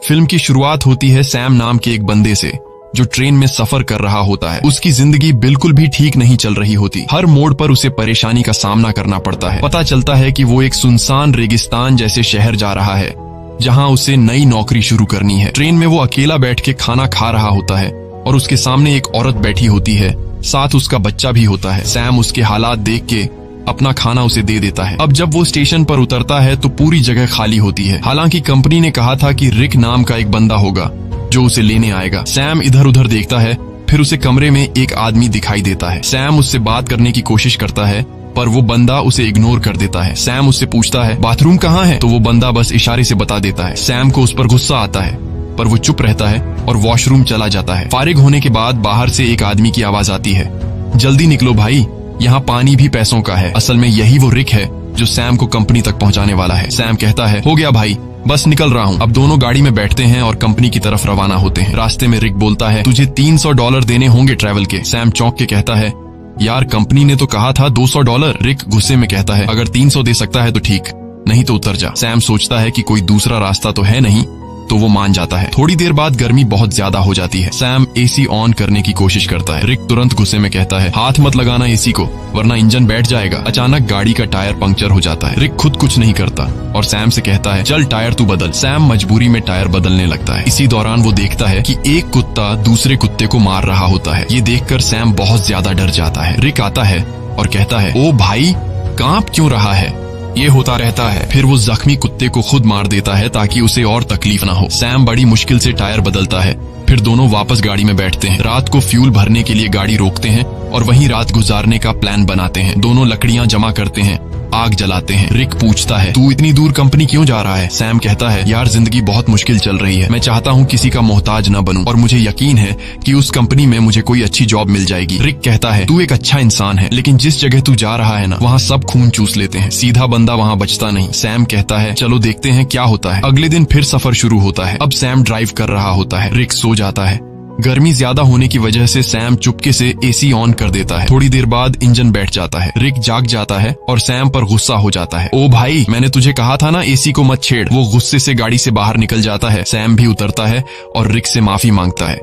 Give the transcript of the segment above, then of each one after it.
Film की शुरुआत होती है सैम नाम के एक बंदे से जो ट्रेन में सफर कर रहा होता है। उसकी जिंदगी बिल्कुल भी ठीक नहीं चल रही होती। हर मोड़ पर उसे परेशानी का सामना करना पड़ता है। पता चलता है कि वो एक सुनसान रेगिस्तान जैसे शहर जा रहा है जहां उसे नई नौकरी शुरू करनी है। ट्रेन में वो अकेला बैठ के खाना खा रहा होता है और उसके सामने एक औरत बैठी होती है, साथ उसका बच्चा भी होता है। सैम उसके हालात देख के अपना खाना उसे दे देता है। अब जब वो स्टेशन पर उतरता है तो पूरी जगह खाली होती है। हालांकि कंपनी ने कहा था कि रिक नाम का एक बंदा होगा जो उसे लेने आएगा। सैम इधर उधर देखता है, फिर उसे कमरे में एक आदमी दिखाई देता है। सैम उससे बात करने की कोशिश करता है पर वो बंदा उसे इग्नोर कर देता है। सैम उससे पूछता है बाथरूम कहाँ है, तो वो बंदा बस इशारे से बता देता है। सैम को उस पर गुस्सा आता है पर वो चुप रहता है और वॉशरूम चला जाता है। फारिग होने के बाद बाहर से एक आदमी की आवाज आती है, जल्दी निकलो भाई, यहाँ पानी भी पैसों का है। असल में यही वो रिक है जो सैम को कंपनी तक पहुँचाने वाला है। सैम कहता है हो गया भाई, बस निकल रहा हूँ। अब दोनों गाड़ी में बैठते हैं और कंपनी की तरफ रवाना होते हैं। रास्ते में रिक बोलता है तुझे $300 देने होंगे ट्रैवल के। सैम चौंक के कहता है यार कंपनी ने तो कहा था $200। रिक गुस्से में कहता है अगर 300 दे सकता है तो ठीक, नहीं तो उतर जा। सैम सोचता है कि कोई दूसरा रास्ता तो है नहीं, तो वो मान जाता है। थोड़ी देर बाद गर्मी बहुत ज्यादा हो जाती है। सैम एसी ऑन करने की कोशिश करता है। रिक तुरंत गुस्से में कहता है हाथ मत लगाना एसी को वरना इंजन बैठ जाएगा। अचानक गाड़ी का टायर पंक्चर हो जाता है। रिक खुद कुछ नहीं करता और सैम से कहता है चल टायर तू बदल। सैम मजबूरी में टायर बदलने लगता है। इसी दौरान वो देखता है कि एक कुत्ता दूसरे कुत्ते को मार रहा होता है। ये देखकर सैम बहुत ज्यादा डर जाता है। रिक आता है और कहता है ओ भाई कांप क्यों रहा है, ये होता रहता है। फिर वो जख्मी कुत्ते को खुद मार देता है ताकि उसे और तकलीफ ना हो। सैम बड़ी मुश्किल से टायर बदलता है। फिर दोनों वापस गाड़ी में बैठते हैं। रात को फ्यूल भरने के लिए गाड़ी रोकते हैं और वहीं रात गुजारने का प्लान बनाते हैं। दोनों लकड़ियां जमा करते हैं, आग जलाते हैं। रिक पूछता है तू इतनी दूर कंपनी क्यों जा रहा है। सैम कहता है यार जिंदगी बहुत मुश्किल चल रही है, मैं चाहता हूँ किसी का मोहताज न बनूं और मुझे यकीन है कि उस कंपनी में मुझे कोई अच्छी जॉब मिल जाएगी। रिक कहता है तू एक अच्छा इंसान है लेकिन जिस जगह तू जा रहा है ना वहाँ सब खून चूस लेते हैं, सीधा बंदा वहाँ बचता नहीं। सैम कहता है चलो देखते हैं क्या होता है। अगले दिन फिर सफर शुरू होता है। अब सैम ड्राइव कर रहा होता है। रिक सो जाता है। गर्मी ज्यादा होने की वजह से सैम चुपके से एसी ऑन कर देता है। थोड़ी देर बाद इंजन बैठ जाता है। रिक जाग जाता है और सैम पर गुस्सा हो जाता है। ओ भाई मैंने तुझे कहा था ना एसी को मत छेड़। वो गुस्से से गाड़ी से बाहर निकल जाता है। सैम भी उतरता है और रिक से माफी मांगता है।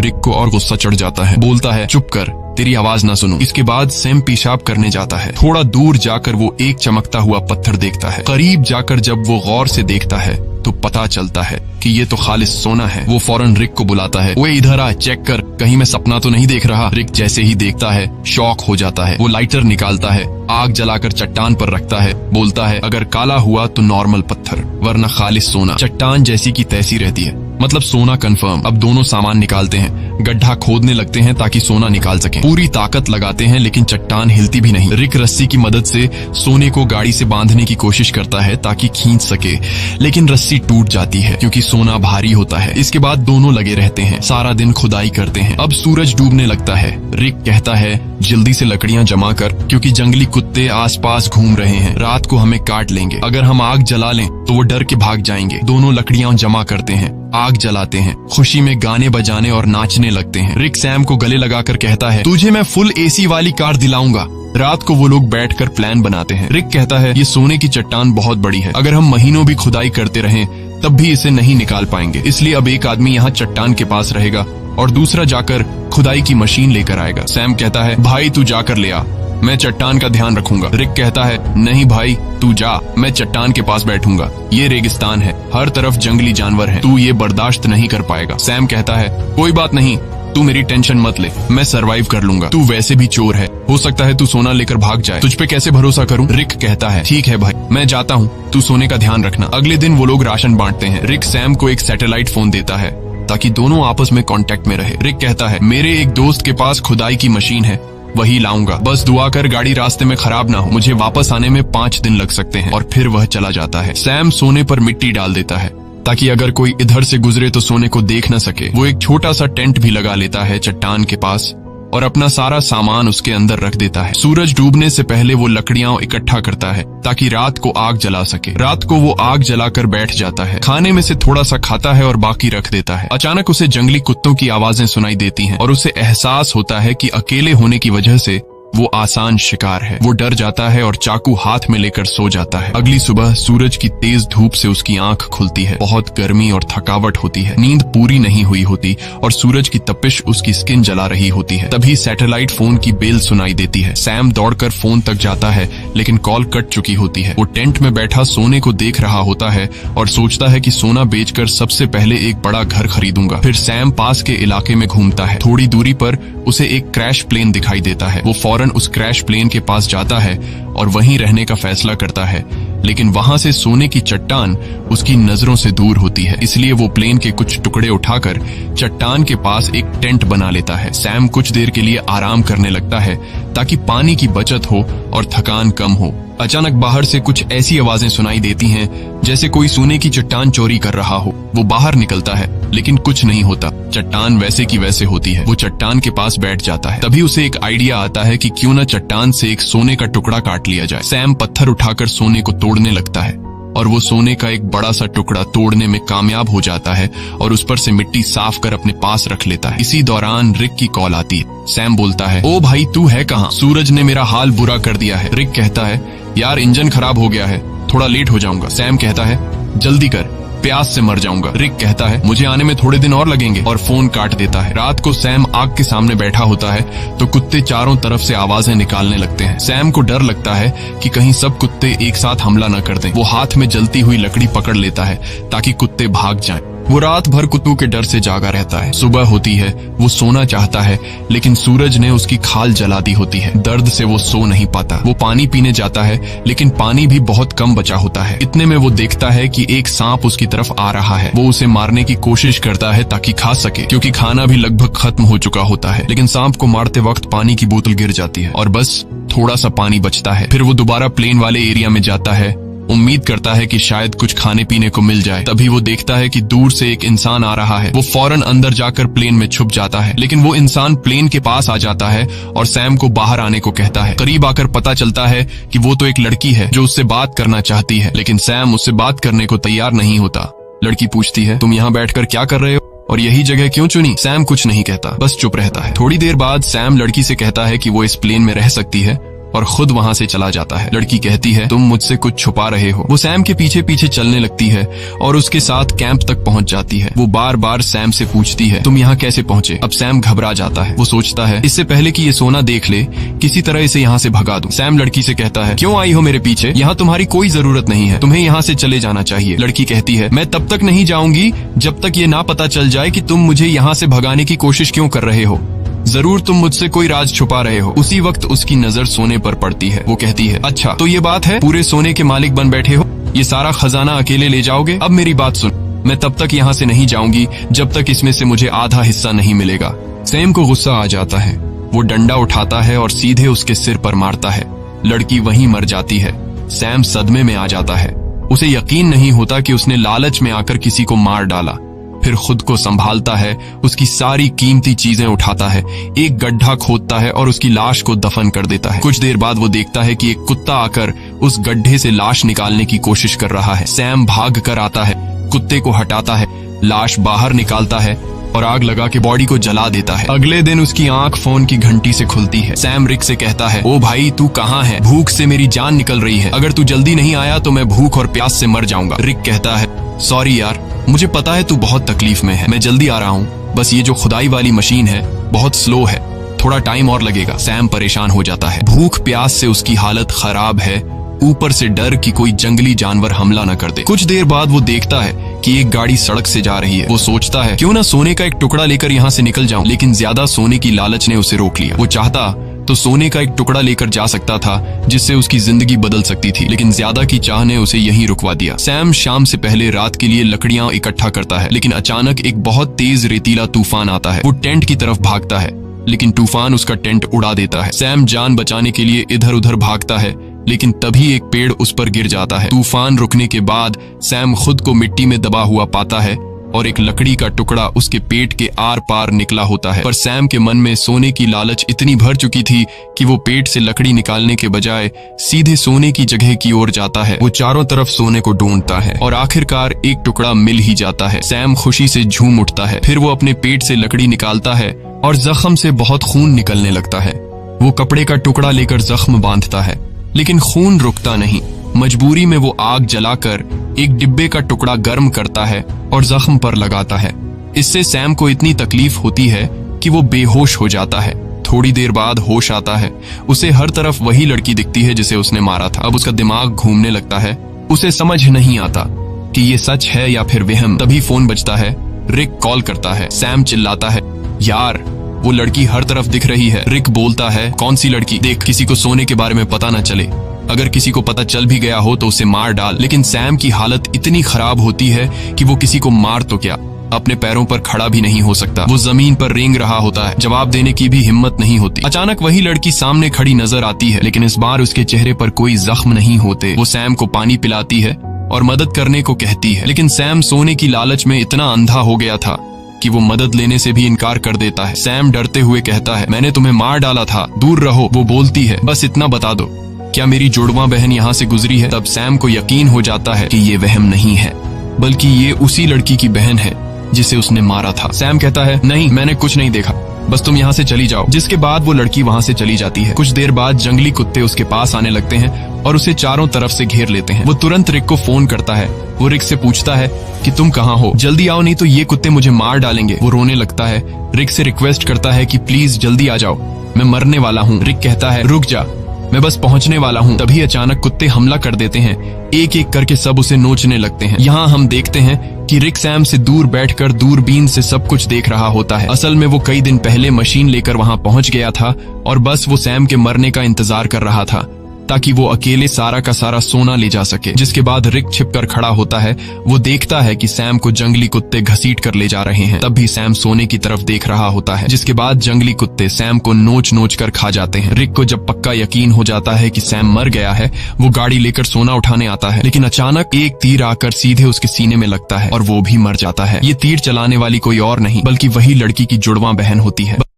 रिक को और गुस्सा चढ़ जाता है, बोलता है चुप कर, तेरी आवाज ना सुनूं। इसके बाद सैम पेशाब करने जाता है। थोड़ा दूर जाकर वो एक चमकता हुआ पत्थर देखता है। करीब जाकर जब वो गौर से देखता है तो पता चलता है कि ये तो खालिस सोना है। वो फौरन रिक को बुलाता है, ओए इधर आ, चेक कर कहीं मैं सपना तो नहीं देख रहा। रिक जैसे ही देखता है शॉक हो जाता है। वो लाइटर निकालता है, आग जलाकर चट्टान पर रखता है, बोलता है अगर काला हुआ तो नॉर्मल पत्थर वरना खालिस सोना। चट्टान जैसी की तैसी रहती है, मतलब सोना कंफर्म। अब दोनों सामान निकालते हैं, गड्ढा खोदने लगते हैं ताकि सोना निकाल सकें। पूरी ताकत लगाते हैं लेकिन चट्टान हिलती भी नहीं। रिक रस्सी की मदद से सोने को गाड़ी से बांधने की कोशिश करता है ताकि खींच सके, लेकिन रस्सी टूट जाती है क्योंकि सोना भारी होता है। इसके बाद दोनों लगे रहते हैं, सारा दिन खुदाई करते हैं। अब सूरज डूबने लगता है। रिक कहता है जल्दी से लकड़ियां जमा कर क्योंकि जंगली कुत्ते आसपास घूम रहे हैं, रात को हमें काट लेंगे। अगर हम आग जला लें तो वो डर के भाग जाएंगे। दोनों लकड़ियां जमा करते हैं, आग जलाते हैं, खुशी में गाने बजाने और नाचने लगते हैं। रिक सैम को गले लगाकर कहता है तुझे मैं फुल एसी वाली कार दिलाऊंगा। रात को वो लोग बैठकर प्लान बनाते हैं। रिक कहता है ये सोने की चट्टान बहुत बड़ी है, अगर हम महीनों भी खुदाई करते रहें तब भी इसे नहीं निकाल पाएंगे, इसलिए अब एक आदमी यहाँ चट्टान के पास रहेगा और दूसरा जाकर खुदाई की मशीन लेकर आएगा। सैम कहता है भाई तू जाकर ले आ, मैं चट्टान का ध्यान रखूंगा। रिक कहता है नहीं भाई तू जा, मैं चट्टान के पास बैठूंगा, ये रेगिस्तान है, हर तरफ जंगली जानवर हैं, तू ये बर्दाश्त नहीं कर पाएगा। सैम कहता है कोई बात नहीं, तू मेरी टेंशन मत ले, मैं सरवाइव कर लूंगा, तू वैसे भी चोर है, हो सकता है तू सोना लेकर भाग जाए, तुझ पे कैसे भरोसा करूं। रिक कहता है ठीक है भाई मैं जाता हूँ, तू सोने का ध्यान रखना। अगले दिन वो लोग राशन बांटते हैं। रिक सैम को एक सैटेलाइट फोन देता है ताकि दोनों आपस में कांटेक्ट में रहे। रिक कहता है मेरे एक दोस्त के पास खुदाई की मशीन है, वही लाऊंगा, बस दुआ कर गाड़ी रास्ते में खराब ना हो, मुझे वापस आने में 5 दिन लग सकते हैं। और फिर वह चला जाता है। सैम सोने पर मिट्टी डाल देता है ताकि अगर कोई इधर से गुजरे तो सोने को देख न सके। वो एक छोटा सा टेंट भी लगा लेता है चट्टान के पास और अपना सारा सामान उसके अंदर रख देता है। सूरज डूबने से पहले वो लकड़ियां इकट्ठा करता है ताकि रात को आग जला सके। रात को वो आग जलाकर बैठ जाता है, खाने में से थोड़ा सा खाता है और बाकी रख देता है। अचानक उसे जंगली कुत्तों की आवाजें सुनाई देती हैं और उसे एहसास होता है कि अकेले होने की वजह से वो आसान शिकार है। वो डर जाता है और चाकू हाथ में लेकर सो जाता है। अगली सुबह सूरज की तेज धूप से उसकी आंख खुलती है। बहुत गर्मी और थकावट होती है, नींद पूरी नहीं हुई होती और सूरज की तपिश उसकी स्किन जला रही होती है। तभी सैटेलाइट फोन की बेल सुनाई देती है। सैम दौड़कर फोन तक जाता है, लेकिन कॉल कट चुकी होती है। वो टेंट में बैठा सोने को देख रहा होता है और सोचता है कि सोना बेचकर सबसे पहले एक बड़ा घर खरीदूंगा। फिर सैम पास के इलाके में घूमता है। थोड़ी दूरी पर उसे एक क्रैश प्लेन दिखाई देता है। वो फौरन उस क्रैश प्लेन के पास जाता है और वहीं रहने का फैसला करता है, लेकिन वहां से सोने की चट्टान उसकी नजरों से दूर होती है। इसलिए वो प्लेन के कुछ टुकड़े उठाकर चट्टान के पास एक टेंट बना लेता है। सैम कुछ देर के लिए आराम करने लगता है ताकि पानी की बचत हो और थकान कम हो। अचानक बाहर से कुछ ऐसी आवाजें सुनाई देती हैं जैसे कोई सोने की चट्टान चोरी कर रहा हो। वो बाहर निकलता है, लेकिन कुछ नहीं होता। चट्टान वैसे की वैसे होती है। वो चट्टान के पास बैठ जाता है। तभी उसे एक आइडिया आता है कि क्यों न चट्टान से एक सोने का टुकड़ा काट लिया जाए। सैम पत्थर उठाकर सोने को तोड़ने लगता है और वो सोने का एक बड़ा सा टुकड़ा तोड़ने में कामयाब हो जाता है और उस पर से मिट्टी साफ कर अपने पास रख लेता है। इसी दौरान रिक की कॉल आती है। सैम बोलता है, ओ भाई तू है कहाँ? सूरज ने मेरा हाल बुरा कर दिया है। रिक कहता है, यार इंजन खराब हो गया है, थोड़ा लेट हो जाऊंगा। सैम कहता है, जल्दी कर, प्यास से मर जाऊंगा। रिक कहता है, मुझे आने में थोड़े दिन और लगेंगे, और फोन काट देता है। रात को सैम आग के सामने बैठा होता है तो कुत्ते चारों तरफ से आवाजें निकालने लगते हैं। सैम को डर लगता है कि कहीं सब कुत्ते एक साथ हमला न कर दें। वो हाथ में जलती हुई लकड़ी पकड़ लेता है ताकि कुत्ते भाग जाएं। वो रात भर कुत्तों के डर से जागा रहता है। सुबह होती है, वो सोना चाहता है, लेकिन सूरज ने उसकी खाल जला दी होती है। दर्द से वो सो नहीं पाता। वो पानी पीने जाता है, लेकिन पानी भी बहुत कम बचा होता है। इतने में वो देखता है कि एक सांप उसकी तरफ आ रहा है। वो उसे मारने की कोशिश करता है ताकि खा सके, क्योंकि खाना भी लगभग खत्म हो चुका होता है। लेकिन सांप को मारते वक्त पानी की बोतल गिर जाती है और बस थोड़ा सा पानी बचता है। फिर वो दोबारा प्लेन वाले एरिया में जाता है, उम्मीद करता है कि शायद कुछ खाने पीने को मिल जाए। तभी वो देखता है कि दूर से एक इंसान आ रहा है। वो फौरन अंदर जाकर प्लेन में छुप जाता है, लेकिन वो इंसान प्लेन के पास आ जाता है और सैम को बाहर आने को कहता है। करीब आकर पता चलता है कि वो तो एक लड़की है जो उससे बात करना चाहती है, लेकिन सैम उससे बात करने को तैयार नहीं होता। लड़की पूछती है, तुम यहाँ बैठकर क्या कर रहे हो और यही जगह क्यों चुनी? सैम कुछ नहीं कहता, बस चुप रहता है। थोड़ी देर बाद सैम लड़की से कहता है कि वो इस प्लेन में रह सकती है और खुद वहां से चला जाता है। लड़की कहती है, तुम मुझसे कुछ छुपा रहे हो। वो सैम के पीछे पीछे चलने लगती है और उसके साथ कैंप तक पहुंच जाती है। वो बार बार सैम से पूछती है, तुम यहाँ कैसे पहुंचे? अब सैम घबरा जाता है। वो सोचता है, इससे पहले कि ये सोना देख ले, किसी तरह इसे यहाँ से भगा दूं। सैम लड़की से कहता है, क्यों आई हो मेरे पीछे? यहाँ तुम्हारी कोई जरूरत नहीं है, तुम्हें यहाँ से चले जाना चाहिए। लड़की कहती है, मैं तब तक नहीं जाऊंगी जब तक ये ना पता चल जाए कि तुम मुझे यहाँ से भगाने की कोशिश क्यों कर रहे हो। जरूर तुम मुझसे कोई राज छुपा रहे हो। उसी वक्त उसकी नजर सोने पर पड़ती है। वो कहती है, अच्छा तो ये बात है, पूरे सोने के मालिक बन बैठे हो, ये सारा खजाना अकेले ले जाओगे? अब मेरी बात सुन, मैं तब तक यहाँ से नहीं जाऊंगी जब तक इसमें से मुझे आधा हिस्सा नहीं मिलेगा। सैम को गुस्सा आ जाता है। वो डंडा उठाता है और सीधे उसके सिर पर मारता है। लड़की वहीं मर जाती है। सैम सदमे में आ जाता है। उसे यकीन नहीं होता कि उसने लालच में आकर किसी को मार डाला। फिर खुद को संभालता है, उसकी सारी कीमती चीजें उठाता है, एक गड्ढा खोदता है और उसकी लाश को दफन कर देता है। कुछ देर बाद वो देखता है कि एक कुत्ता आकर उस गड्ढे से लाश निकालने की कोशिश कर रहा है। सैम भाग कर आता है, कुत्ते को हटाता है, लाश बाहर निकालता है और आग लगा के बॉडी को जला देता है। अगले दिन उसकी आंख फोन की घंटी से खुलती है। सैम रिक से कहता है, ओ भाई तू कहाँ है? भूख से मेरी जान निकल रही है, अगर तू जल्दी नहीं आया तो मैं भूख और प्यास से मर जाऊंगा। रिक कहता है, सॉरी यार, मुझे पता है तू बहुत तकलीफ में है, मैं जल्दी आ रहा हूँ, बस ये जो खुदाई वाली मशीन है बहुत स्लो है, थोड़ा टाइम और लगेगा। सैम परेशान हो जाता है। भूख प्यास से उसकी हालत खराब है, ऊपर से डर कि कोई जंगली जानवर हमला न कर दे। कुछ देर बाद वो देखता है कि एक गाड़ी सड़क से जा रही है। वो सोचता है, क्यों ना सोने का एक टुकड़ा लेकर यहाँ से निकल जाऊं, लेकिन ज्यादा सोने की लालच ने उसे रोक लिया। वो चाहता तो सोने का एक टुकड़ा लेकर जा सकता था जिससे उसकी जिंदगी बदल सकती थी, लेकिन ज्यादा की चाह ने उसे यहीं रुकवा दिया। सैम शाम से पहले रात के लिए लकड़ियां इकट्ठा करता है, लेकिन अचानक एक बहुत तेज रेतीला तूफान आता है। वो टेंट की तरफ भागता है, लेकिन तूफान उसका टेंट उड़ा देता है। सैम जान बचाने के लिए इधर उधर भागता है, लेकिन तभी एक पेड़ उस पर गिर जाता है। तूफान रुकने के बाद सैम खुद को मिट्टी में दबा हुआ पाता है और एक लकड़ी का टुकड़ा उसके पेट के आर पार निकला होता है। पर सैम के मन में सोने की लालच इतनी भर चुकी थी कि वो पेट से लकड़ी निकालने के बजाय सीधे सोने की जगह की ओर जाता है। वो चारों तरफ सोने को ढूंढता है और आखिरकार एक टुकड़ा मिल ही जाता है। सैम खुशी से झूम उठता है। फिर वो अपने पेट से लकड़ी निकालता है और जख्म से बहुत खून निकलने लगता है। वो कपड़े का टुकड़ा लेकर जख्म बांधता है, लेकिन खून रुकता नहीं। मजबूरी में वो आग जलाकर एक डिब्बे का टुकड़ा गर्म करता है और जख्म पर लगाता है। इससे सैम को इतनी तकलीफ होती है कि वो बेहोश हो जाता है। थोड़ी देर बाद होश आता है। उसे हर तरफ वही लड़की दिखती है जिसे उसने मारा था। अब उसका दिमाग घूमने लगता है। उसे समझ नहीं आता कि ये सच है या फिर वहम। तभी फोन बजता है। रिक कॉल करता है। सैम चिल्लाता है, यार वो लड़की हर तरफ दिख रही है। रिक बोलता है, कौन सी लड़की? देख, किसी को सोने के बारे में पता न चले। अगर किसी को पता चल भी गया हो तो उसे मार डाल। लेकिन सैम की हालत इतनी खराब होती है कि वो किसी को मार तो क्या, अपने पैरों पर खड़ा भी नहीं हो सकता। वो जमीन पर रेंग रहा होता है। जवाब देने की भी हिम्मत नहीं होती। अचानक वही लड़की सामने खड़ी नजर आती है, लेकिन इस बार उसके चेहरे पर कोई जख्म नहीं होते। वो सैम को पानी पिलाती है और मदद करने को कहती है, लेकिन सैम सोने की लालच में इतना अंधा हो गया था कि वो मदद लेने से भी इनकार कर देता है। सैम डरते हुए कहता है, मैंने तुम्हें मार डाला था, दूर रहो। वो बोलती है, बस इतना बता दो, क्या मेरी जुड़वा बहन यहाँ से गुजरी है? तब सैम को यकीन हो जाता है कि ये वहम नहीं है, बल्कि ये उसी लड़की की बहन है जिसे उसने मारा था। सैम कहता है, नहीं, मैंने कुछ नहीं देखा, बस तुम यहाँ से चली जाओ। जिसके बाद वो लड़की वहाँ से चली जाती है। कुछ देर बाद जंगली कुत्ते उसके पास आने लगते हैं और उसे चारों तरफ से घेर लेते हैं। वो तुरंत रिक को फोन करता है। वो रिक से पूछता है कि तुम कहाँ हो, जल्दी आओ नहीं तो ये कुत्ते मुझे मार डालेंगे। वो रोने लगता है। रिक से रिक्वेस्ट करता है कि प्लीज जल्दी आ जाओ, मैं मरने वाला हूँ। रिक कहता है, रुक जा, मैं बस पहुंचने वाला हूँ। तभी अचानक कुत्ते हमला कर देते हैं। एक एक करके सब उसे नोचने लगते हैं। यहाँ हम देखते हैं कि रिक सैम से दूर बैठकर दूरबीन से सब कुछ देख रहा होता है। असल में वो कई दिन पहले मशीन लेकर वहाँ पहुंच गया था और बस वो सैम के मरने का इंतजार कर रहा था ताकि वो अकेले सारा का सारा सोना ले जा सके। जिसके बाद रिक छिपकर खड़ा होता है। वो देखता है कि सैम को जंगली कुत्ते घसीट कर ले जा रहे हैं। तब भी सैम सोने की तरफ देख रहा होता है। जिसके बाद जंगली कुत्ते सैम को नोच नोच कर खा जाते हैं। रिक को जब पक्का यकीन हो जाता है कि सैम मर गया है, वो गाड़ी लेकर सोना उठाने आता है, लेकिन अचानक एक तीर आकर सीधे उसके सीने में लगता है और वो भी मर जाता है। ये तीर चलाने वाली कोई और नहीं बल्कि वही लड़की की जुड़वा बहन होती है।